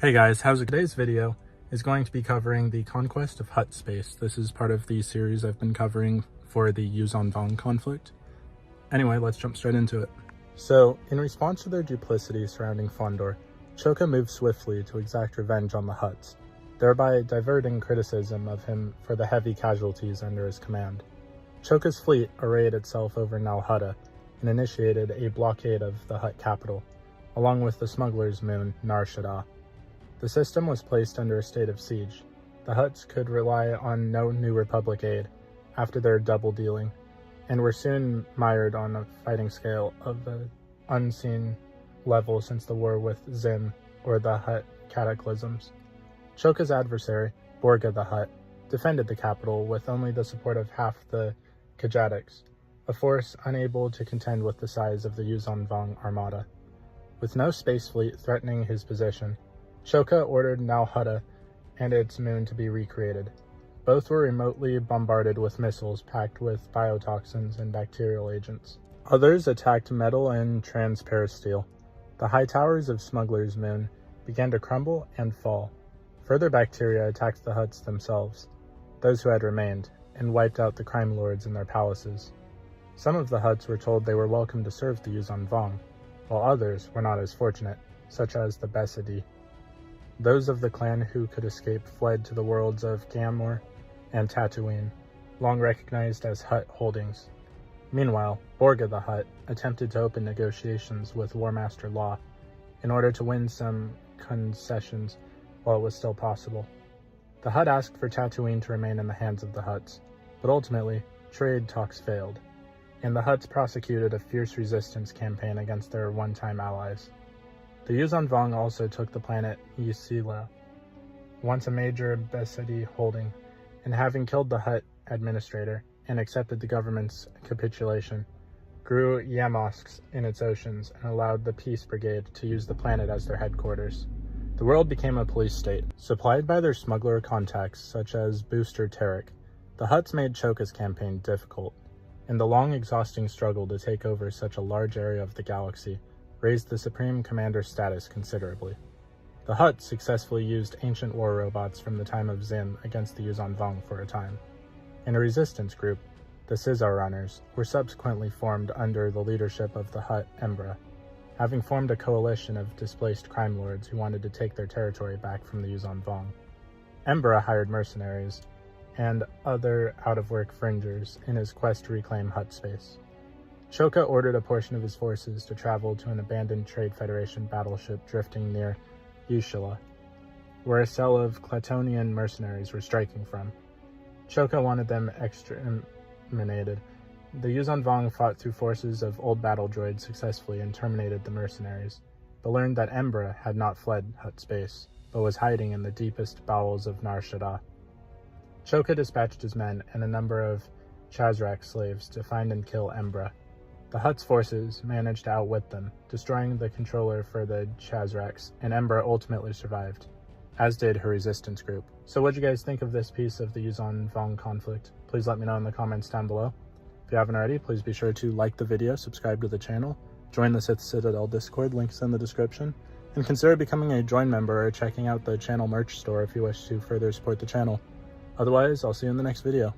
Hey guys, how's it? Today's video is going to be covering the conquest of HUTT space. This is part of the series I've been covering for the YUUZAHN conflict. Anyway, let's jump straight into it. So, in response to their duplicity surrounding Fondor, Choka moved swiftly to exact revenge on the HUTTs, thereby diverting criticism of him for the heavy casualties under his command. Choka's fleet arrayed itself over Nal Hutta and initiated a blockade of the HUTT capital, along with the smuggler's moon, Nar Shaddaa. The system was placed under a state of siege. The HUTTs could rely on no New Republic aid after their double dealing, and were soon mired on a fighting scale of an unseen level since the war with Zim, or the HUTT cataclysms. Choka's adversary, Borga the HUTT, defended the capital with only the support of half the Kajatiks, a force unable to contend with the size of the VONG armada. With no space fleet threatening his position, Choka ordered Nal Hutta and its moon to be recreated. Both were remotely bombarded with missiles packed with biotoxins and bacterial agents. Others attacked metal and transparasteel. The high towers of Smuggler's Moon began to crumble and fall. Further bacteria attacked the HUTTs themselves, those who had remained, and wiped out the crime lords in their palaces. Some of the HUTTs were told they were welcome to serve the VONG, while others were not as fortunate, such as the Besedi. Those of the clan who could escape fled to the worlds of Gamor and Tatooine, long recognized as HUTT holdings. Meanwhile, Borga the HUTT attempted to open negotiations with War Master Law in order to win some concessions while it was still possible. The HUTT asked for Tatooine to remain in the hands of the HUTTs, but ultimately, trade talks failed, and the HUTTs prosecuted a fierce resistance campaign against their one-time allies. The VONG also took the planet Ysila, once a major Besedi holding, and having killed the HUTT administrator and accepted the government's capitulation, grew Yamasks in its oceans and allowed the Peace Brigade to use the planet as their headquarters. The world became a police state. Supplied by their smuggler contacts such as Booster Tarek, the HUTTs made Choka's campaign difficult, and the long exhausting struggle to take over such a large area of the galaxy raised the Supreme Commander status considerably. The HUTT successfully used ancient war robots from the time of Zim against the VONG for a time, and a resistance group, the Scizor Runners, were subsequently formed under the leadership of the HUTT ymca, having formed a coalition of displaced crime lords who wanted to take their territory back from the VONG. ymca hired mercenaries and other out-of-work fringers in his quest to reclaim HUTT space. Choka ordered a portion of his forces to travel to an abandoned Trade Federation battleship drifting near Ysila, where a cell of Clatonian mercenaries were striking from. Choka wanted them exterminated. The VONG fought through forces of old battle droids successfully and terminated the mercenaries, but learned that ymca had not fled HUTT space, but was hiding in the deepest bowels of Nar Shaddaa. Choka dispatched his men and a number of Chazrak slaves to find and kill ymca. The HUTT's forces managed to outwit them, destroying the controller for the Chazraks, and ymca ultimately survived, as did her resistance group. So what'd you guys think of this piece of the VONG conflict? Please let me know in the comments down below. If you haven't already, please be sure to like the video, subscribe to the channel, join the Sith Citadel Discord, links in the description, and consider becoming a join member or checking out the channel merch store if you wish to further support the channel. Otherwise, I'll see you in the next video.